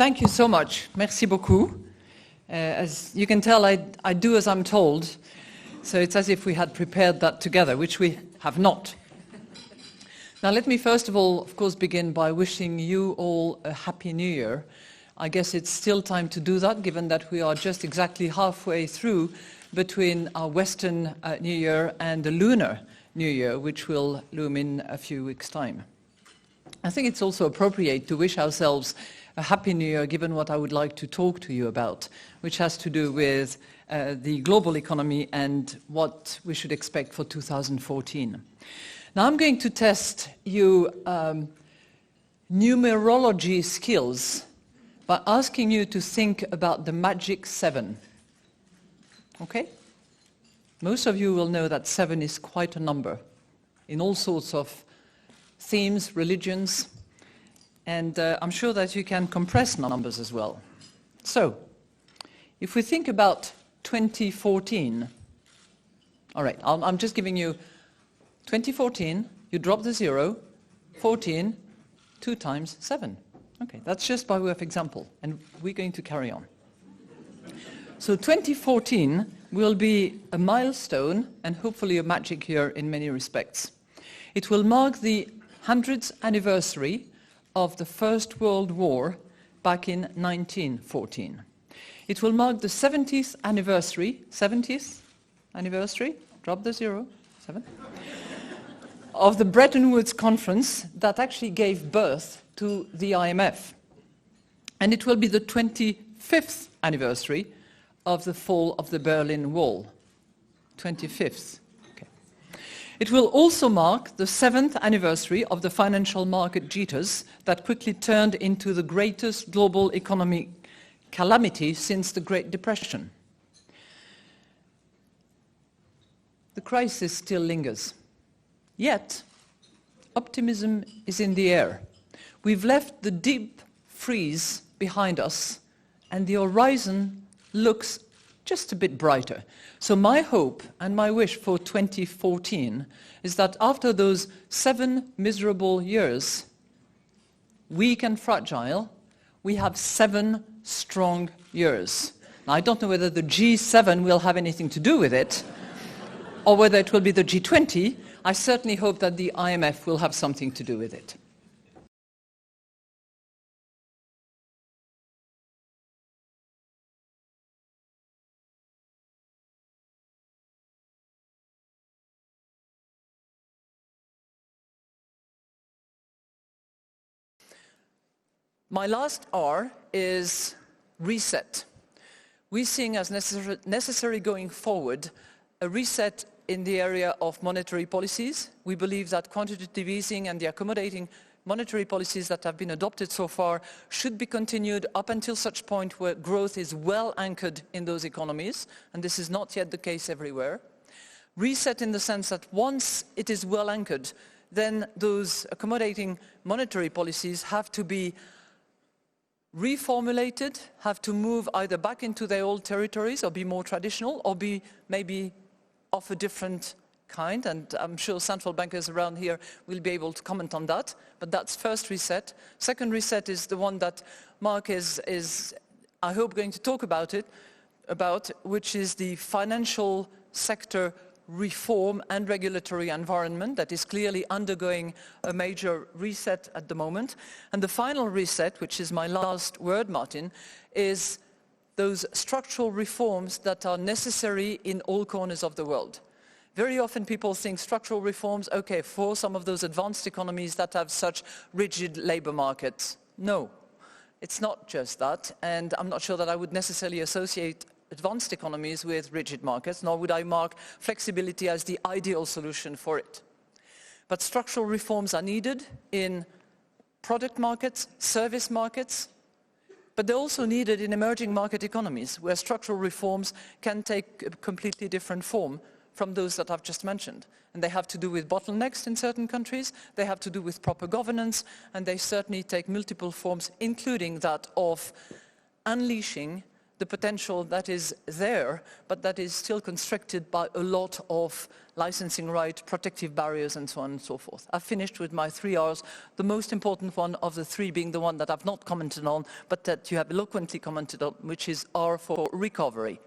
Thank you so much. Merci beaucoup. As you can tell, I do as I'm told. So it's as if we had prepared that together, which we have not. Now, let me first of all, of course, begin by wishing you all a Happy New Year. I guess it's still time to do that, given that we are just exactly halfway through between our Western New Year and the Lunar New Year, which will loom in a few weeks' time. I think it's also appropriate to wish ourselves a Happy New Year, given what I would like to talk to you about, which has to do with the global economy and what we should expect for 2014. Now, I'm going to test you numerology skills by asking you to think about the magic 7. Okay? Most of you will know that 7 is quite a number in all sorts of themes, religions, and I'm sure that you can compress numbers as well. So, if we think about 2014, all right, I'm just giving you 2014, you drop the 0, 14, 2 times 7. Okay, that's just by way of example, and we're going to carry on. So 2014 will be a milestone and hopefully a magic year in many respects. It will mark the 100th anniversary of the First World War back in 1914. It will mark the 70th anniversary, drop the 0, 7, of the Bretton Woods Conference that actually gave birth to the IMF. And it will be the 25th anniversary of the fall of the Berlin Wall. 25th. Okay. It will also mark the 7th anniversary of the financial market jitters that quickly turned into the greatest global economic calamity since the Great Depression. The crisis still lingers. Yet, optimism is in the air. We've left the deep freeze behind us, and the horizon looks just a bit brighter. So my hope and my wish for 2014 is that after those 7 miserable years, weak and fragile, we have 7 strong years. Now, I don't know whether the G7 will have anything to do with it, or whether it will be the G20. I certainly hope that the IMF will have something to do with it. My last R is reset. We're seeing as necessary going forward a reset in the area of monetary policies. We believe that quantitative easing and the accommodating monetary policies that have been adopted so far should be continued up until such point where growth is well anchored in those economies, and this is not yet the case everywhere. Reset in the sense that once it is well anchored, then those accommodating monetary policies have to be reformulated, have to move either back into their old territories or be more traditional or be maybe of a different kind, and I'm sure central bankers around here will be able to comment on that, but that's first reset. Second reset is the one that Mark is I hope, going to talk about, which is the financial sector reform and regulatory environment that is clearly undergoing a major reset at the moment. And the final reset, which is my last word, Martin, is those structural reforms that are necessary in all corners of the world. Very often people think structural reforms, okay, for some of those advanced economies that have such rigid labor markets. No, it's not just that, and I'm not sure that I would necessarily associate advanced economies with rigid markets, nor would I mark flexibility as the ideal solution for it. But structural reforms are needed in product markets, service markets, but they're also needed in emerging market economies, where structural reforms can take a completely different form from those that I've just mentioned. And they have to do with bottlenecks in certain countries, they have to do with proper governance, and they certainly take multiple forms, including that of unleashing the potential that is there, but that is still constricted by a lot of licensing right, protective barriers, and so on and so forth. I've finished with my 3 Rs, the most important one of the three being the one that I've not commented on, but that you have eloquently commented on, which is R for recovery.